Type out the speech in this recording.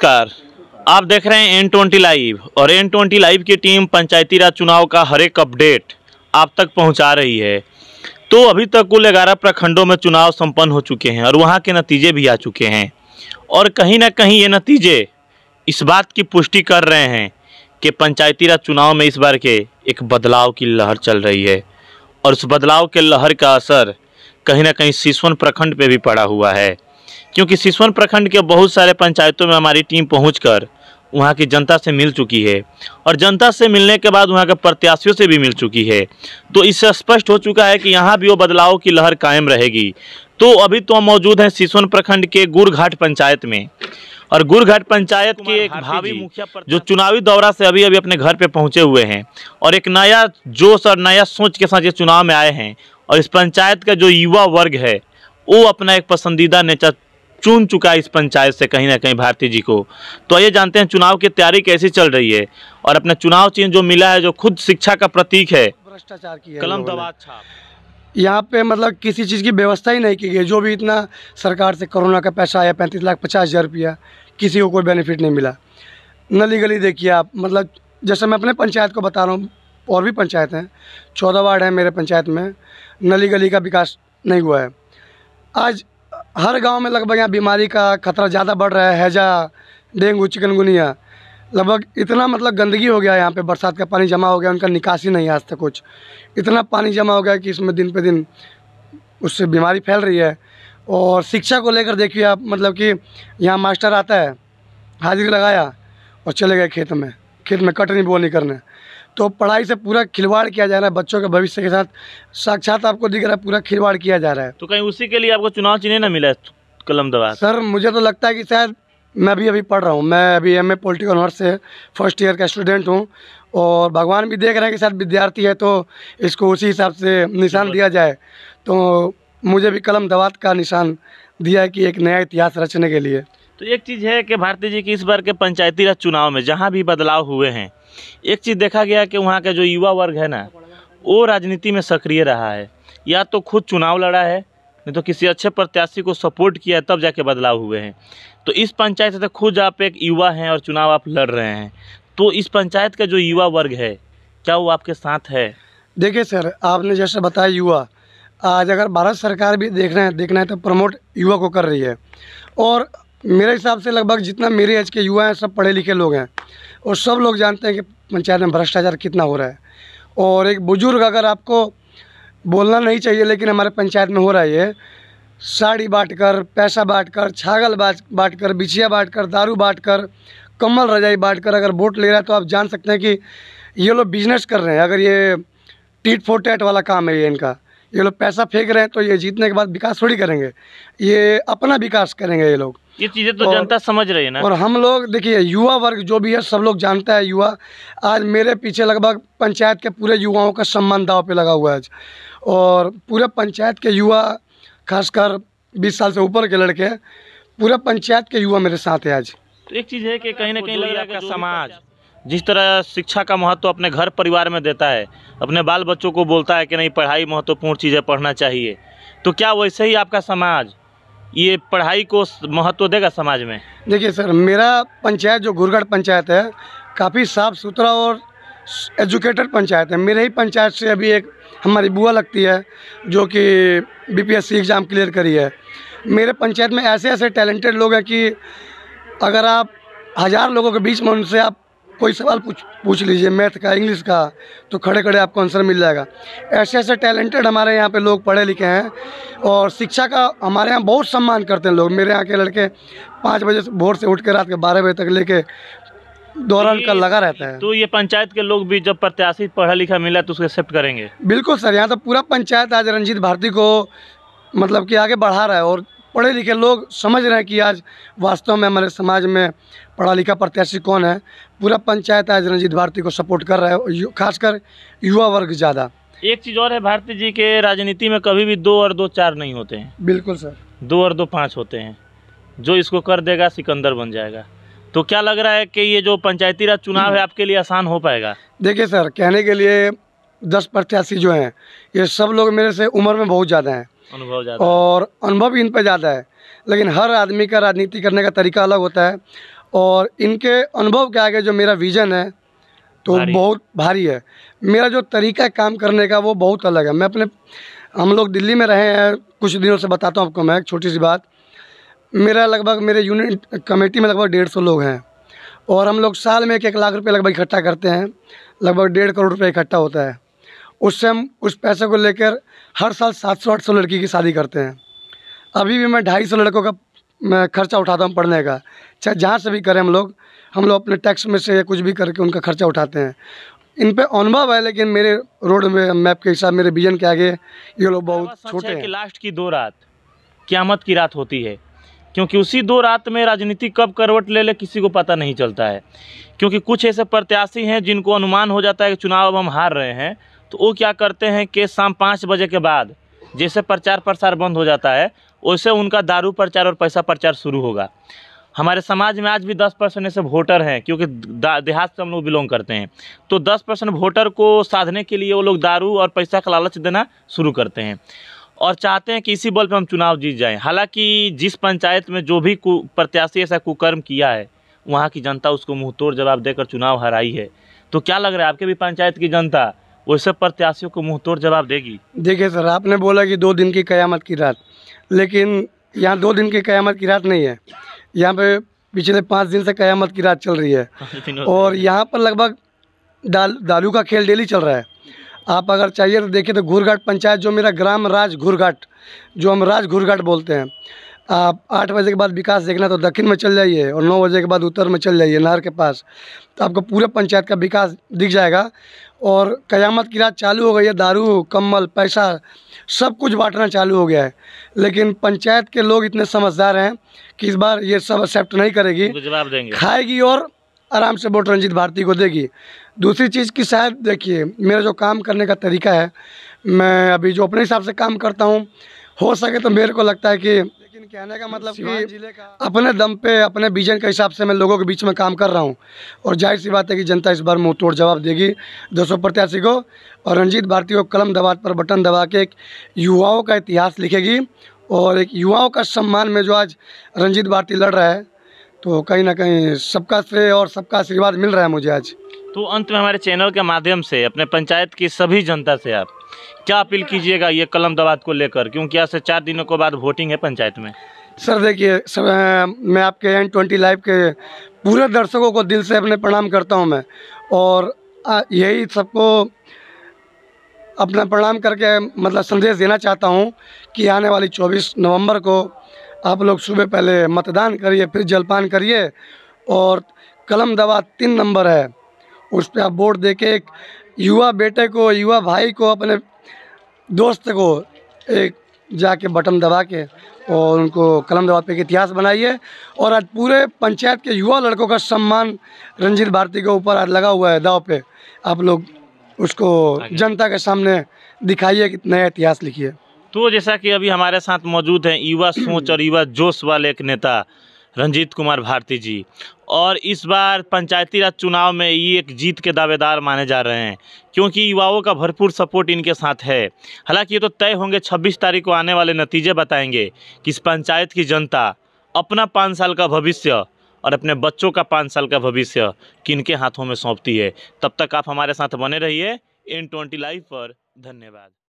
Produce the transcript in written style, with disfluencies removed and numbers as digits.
नमस्कार, आप देख रहे हैं N20 लाइव और N20 लाइव की टीम पंचायती राज चुनाव का हर एक अपडेट आप तक पहुंचा रही है। तो अभी तक कुल 11 प्रखंडों में चुनाव संपन्न हो चुके हैं और वहां के नतीजे भी आ चुके हैं और कहीं ना कहीं ये नतीजे इस बात की पुष्टि कर रहे हैं कि पंचायती राज चुनाव में इस बार के एक बदलाव की लहर चल रही है और उस बदलाव के लहर का असर कहीं ना कहीं सिसवन प्रखंड पे भी पड़ा हुआ है, क्योंकि सिसवन प्रखंड के बहुत सारे पंचायतों में हमारी टीम पहुंचकर वहां की जनता से मिल चुकी है और जनता से मिलने के बाद वहां के प्रत्याशियों से भी मिल चुकी है। तो इससे स्पष्ट हो चुका है कि यहाँ भी वो बदलाव की लहर कायम रहेगी। तो अभी तो हम मौजूद हैं सिसवन प्रखंड के गुरघाट पंचायत में और गुरघाट पंचायत के एक भावी मुखिया जो चुनावी दौरा से अभी अभी अपने घर पे पहुंचे हुए हैं और एक नया जोश और नया सोच के साथ ये चुनाव में आए हैं और इस पंचायत का जो युवा वर्ग है वो अपना एक पसंदीदा नेता चुन चुका है इस पंचायत से कहीं ना कहीं भारती जी को। तो ये जानते हैं चुनाव की तैयारी कैसी चल रही है और अपना चुनाव चिन्ह जो मिला है, जो खुद शिक्षा का प्रतीक है, भ्रष्टाचार की कलम दवात छाप, यहाँ पे मतलब किसी चीज़ की व्यवस्था ही नहीं की गई। जो भी इतना सरकार से कोरोना का पैसा आया 35,50,000 रुपया, किसी को कोई बेनिफिट नहीं मिला। नली गली देखिए आप, मतलब जैसे मैं अपने पंचायत को बता रहा हूँ, और भी पंचायत हैं, 14 वार्ड हैं मेरे पंचायत में, नली गली का विकास नहीं हुआ है। आज हर गांव में लगभग यहाँ बीमारी का खतरा ज़्यादा बढ़ रहा है, हैजा, डेंगू, चिकनगुनिया, लगभग इतना मतलब गंदगी हो गया। यहाँ पे बरसात का पानी जमा हो गया, उनका निकासी नहीं है आज तक कुछ। इतना पानी जमा हो गया कि इसमें दिन पे दिन उससे बीमारी फैल रही है। और शिक्षा को लेकर देखिए आप, मतलब कि यहाँ मास्टर आता है, हाजिरी लगाया और चले गए खेत में कटनी बोनी करने। तो पढ़ाई से पूरा खिलवाड़ किया जा रहा है, बच्चों के भविष्य के साथ साक्षात आपको दिख रहा है, पूरा खिलवाड़ किया जा रहा है। तो कहीं उसी के लिए आपको चुनाव चिन्ह ना मिला कलम दवात? सर मुझे तो लगता है कि शायद मैं अभी पढ़ रहा हूँ, मैं अभी MA पॉलिटिकल ऑनर्स से फर्स्ट ईयर का स्टूडेंट हूँ और भगवान भी देख रहे हैं कि शायद विद्यार्थी है तो इसको उसी हिसाब से निशान दिया जाए। तो मुझे भी कलम दवात का निशान दिया है कि एक नया इतिहास रचने के लिए। तो एक चीज़ है कि भारती जी की इस बार के पंचायती राज चुनाव में जहाँ भी बदलाव हुए हैं, एक चीज़ देखा गया कि वहाँ का जो युवा वर्ग है ना, वो राजनीति में सक्रिय रहा है। या तो खुद चुनाव लड़ा है, नहीं तो किसी अच्छे प्रत्याशी को सपोर्ट किया है, तब जाके बदलाव हुए हैं। तो इस पंचायत से खुद आप एक युवा हैं और चुनाव आप लड़ रहे हैं, तो इस पंचायत का जो युवा वर्ग है, क्या वो आपके साथ है? देखिए सर, आपने जैसे बताया युवा, आज अगर भारत सरकार भी देखना है तो प्रमोट युवा को कर रही है। और मेरे हिसाब से लगभग जितना मेरे एज के युवा हैं सब पढ़े लिखे लोग हैं और सब लोग जानते हैं कि पंचायत में भ्रष्टाचार कितना हो रहा है। और एक बुजुर्ग, अगर आपको बोलना नहीं चाहिए लेकिन हमारे पंचायत में हो रहा है ये, साड़ी बांटकर, पैसा बांटकर, छागल बांटकर, बिछिया बांटकर, दारू बांटकर, कम्बल रजाई बांटकर अगर वोट ले रहा है तो आप जान सकते हैं कि ये लोग बिजनेस कर रहे हैं। अगर ये टीट फॉर टैट वाला काम है ये इनका, ये लोग पैसा फेंक रहे हैं तो ये जीतने के बाद विकास थोड़ी करेंगे, ये अपना विकास करेंगे ये लोग। ये चीज़ें तो जनता समझ रही है ना। और हम लोग देखिए, युवा वर्ग जो भी है सब लोग जानता है। युवा आज मेरे पीछे लगभग पंचायत के पूरे युवाओं का सम्मान दांव पे लगा हुआ है आज। और पूरे पंचायत के युवा, खासकर 20 साल से ऊपर के लड़के, पूरे पंचायत के युवा मेरे साथ है आज। तो एक चीज़ है कि कहीं ना कहीं लग रहा है कि समाज जिस तरह शिक्षा का महत्व अपने घर परिवार में देता है, अपने बाल बच्चों को बोलता है कि नहीं पढ़ाई महत्वपूर्ण चीज़ है, पढ़ना चाहिए, तो क्या वैसे ही आपका समाज ये पढ़ाई को महत्व देगा समाज में? देखिए सर, मेरा पंचायत जो गुरघाट पंचायत है काफ़ी साफ़ सुथरा और एजुकेटेड पंचायत है। मेरे ही पंचायत से अभी एक हमारी बुआ लगती है जो कि BPSC एग्ज़ाम क्लियर करी है। मेरे पंचायत में ऐसे ऐसे टैलेंटेड लोग हैं कि अगर आप 1000 लोगों के बीच में उनसे आप कोई सवाल पूछ लीजिए मैथ का, इंग्लिश का, तो खड़े खड़े आपको आंसर मिल जाएगा। ऐसे ऐसे टैलेंटेड हमारे यहाँ पे लोग पढ़े लिखे हैं और शिक्षा का हमारे यहाँ बहुत सम्मान करते हैं लोग। मेरे यहाँ के लड़के 5 बजे से भोर से उठ के रात के 12 बजे तक लेके दौरान का लगा रहता है। तो ये पंचायत के लोग भी जब प्रत्याशी पढ़ा लिखा मिला तो उसको एक्सेप्ट करेंगे? बिल्कुल सर, यहाँ तो पूरा पंचायत आज रंजीत भारती को मतलब कि आगे बढ़ा रहा है और पढ़े लिखे लोग समझ रहे हैं कि आज वास्तव में हमारे समाज में पढ़ा लिखा प्रत्याशी कौन है। पूरा पंचायत आज रंजीत भारती को सपोर्ट कर रहा है, खासकर युवा वर्ग ज़्यादा। एक चीज़ और है, भारती जी के राजनीति में कभी भी 2 और 2 4 नहीं होते हैं। बिल्कुल सर, 2 और 2 5 होते हैं। जो इसको कर देगा सिकंदर बन जाएगा। तो क्या लग रहा है कि ये जो पंचायती राज चुनाव है आपके लिए आसान हो पाएगा? देखिए सर, कहने के लिए 10 प्रत्याशी जो हैं ये सब लोग मेरे से उम्र में बहुत ज़्यादा हैं, अनुभव ज़्यादा और अनुभव इन पर ज़्यादा है, लेकिन हर आदमी का राजनीति करने का तरीका अलग होता है और इनके अनुभव के आगे जो मेरा विज़न है तो भारी। बहुत भारी है। मेरा जो तरीका है काम करने का वो बहुत अलग है। हम लोग दिल्ली में रहे हैं कुछ दिनों से। बताता हूँ आपको मैं एक छोटी सी बात। मेरे यूनिट कमेटी में लगभग 150 लोग हैं और हम लोग साल में 1 लाख रुपए लगभग इकट्ठा करते हैं। लगभग 1.5 करोड़ रुपए इकट्ठा होता है। उससे हम उस पैसे को लेकर हर साल 700-800 लड़की की शादी करते हैं। अभी भी मैं 250 लड़कों का मैं खर्चा उठाता हूँ पढ़ने का, चाहे जहाँ से भी करें हम लोग अपने टैक्स में से कुछ भी करके उनका खर्चा उठाते हैं। इन पे अनुभव है, लेकिन मेरे रोड में मैप के हिसाब मेरे विजन के आगे ये लोग बहुत छोटे है कि हैं। लास्ट की 2 रात क़यामत की रात होती है, क्योंकि उसी 2 रात में राजनीति कब करवट ले ले किसी को पता नहीं चलता है। क्योंकि कुछ ऐसे प्रत्याशी हैं जिनको अनुमान हो जाता है कि चुनाव अब हम हार रहे हैं, तो वो क्या करते हैं कि शाम 5 बजे के बाद जैसे प्रचार प्रसार बंद हो जाता है वैसे उनका दारू प्रचार और पैसा प्रचार शुरू होगा। हमारे समाज में आज भी 10% ऐसे वोटर हैं, क्योंकि देहात से हम लोग बिलोंग करते हैं, तो 10% वोटर को साधने के लिए वो लोग दारू और पैसा का लालच देना शुरू करते हैं और चाहते हैं कि इसी बल पे हम चुनाव जीत जाएं। हालांकि जिस पंचायत में जो भी प्रत्याशी ऐसा कुकर्म किया है वहाँ की जनता उसको मुंहतोड़ जवाब देकर चुनाव हराई है। तो क्या लग रहा है आपके भी पंचायत की जनता वैसे प्रत्याशियों को मुंहतोड़ जवाब देगी? देखिए सर, आपने बोला कि 2 दिन की क़यामत की रात, लेकिन यहाँ 2 दिन की क़यामत की रात नहीं है। यहाँ पे पिछले 5 दिन से क़यामत की रात चल रही है और यहाँ पर लगभग दारू का खेल डेली चल रहा है। आप अगर चाहिए तो देखिए तो घुरघाट पंचायत, जो मेरा ग्राम राज घुरघाट, जो हम राज घुरघाट बोलते हैं, आप 8 बजे के बाद विकास देखना तो दक्षिण में चल जाइए और 9 बजे के बाद उत्तर में चल जाइए नहर के पास, तो आपको पूरे पंचायत का विकास दिख जाएगा। और क़यामत की रात चालू हो गई है। दारू, कम्बल, पैसा सब कुछ बांटना चालू हो गया है, लेकिन पंचायत के लोग इतने समझदार हैं कि इस बार ये सब एक्सेप्ट नहीं करेगी, जवाब देंगे, खाएगी खाएगी और आराम से वोट रंजीत भारती को देगी। दूसरी चीज़ की शायद देखिए मेरा जो काम करने का तरीका है, मैं अभी जो अपने हिसाब से काम करता हूँ, हो सके तो मेरे को लगता है कि, लेकिन कहने का मतलब कि अपने दम पे अपने विजन के हिसाब से मैं लोगों के बीच में काम कर रहा हूँ और जाहिर सी बात है कि जनता इस बार मुँह तोड़ जवाब देगी 200 प्रत्याशी को और रंजीत भारती को कलम दबा पर बटन दबा के एक युवाओं का इतिहास लिखेगी और एक युवाओं का सम्मान में जो आज रंजीत भारती लड़ रहा है, तो कहीं ना कहीं सबका श्रेय और सबका आशीर्वाद मिल रहा है मुझे आज। तो अंत में हमारे चैनल के माध्यम से अपने पंचायत की सभी जनता से आप क्या अपील कीजिएगा ये कलम दवात को लेकर, क्योंकि आज से 4 दिनों के बाद वोटिंग है पंचायत में? सर देखिए, मैं आपके N20 लाइव के पूरे दर्शकों को दिल से अपने प्रणाम करता हूं मैं, और यही सबको अपना प्रणाम करके मतलब संदेश देना चाहता हूं कि आने वाली 24 नवंबर को आप लोग सुबह पहले मतदान करिए, फिर जलपान करिए और कलम दवात 3 नंबर है उस पर आप वोट दे के एक युवा बेटे को, युवा भाई को, अपने दोस्त को एक जाके बटन दबा के और उनको कलम दबात पे एक इतिहास बनाइए। और आज पूरे पंचायत के युवा लड़कों का सम्मान रंजीत भारती के ऊपर आज लगा हुआ है दाव पे। आप लोग उसको जनता के सामने दिखाइए कि नया इतिहास लिखिए। तो जैसा कि अभी हमारे साथ मौजूद हैं युवा सोच और युवा जोश वाले एक नेता रंजीत कुमार भारती जी, और इस बार पंचायती राज चुनाव में ये एक जीत के दावेदार माने जा रहे हैं, क्योंकि युवाओं का भरपूर सपोर्ट इनके साथ है। हालांकि ये तो तय होंगे, 26 तारीख को आने वाले नतीजे बताएंगे कि इस पंचायत की जनता अपना 5 साल का भविष्य और अपने बच्चों का 5 साल का भविष्य किनके हाथों में सौंपती है। तब तक आप हमारे साथ बने रहिए N20 लाइव पर। धन्यवाद।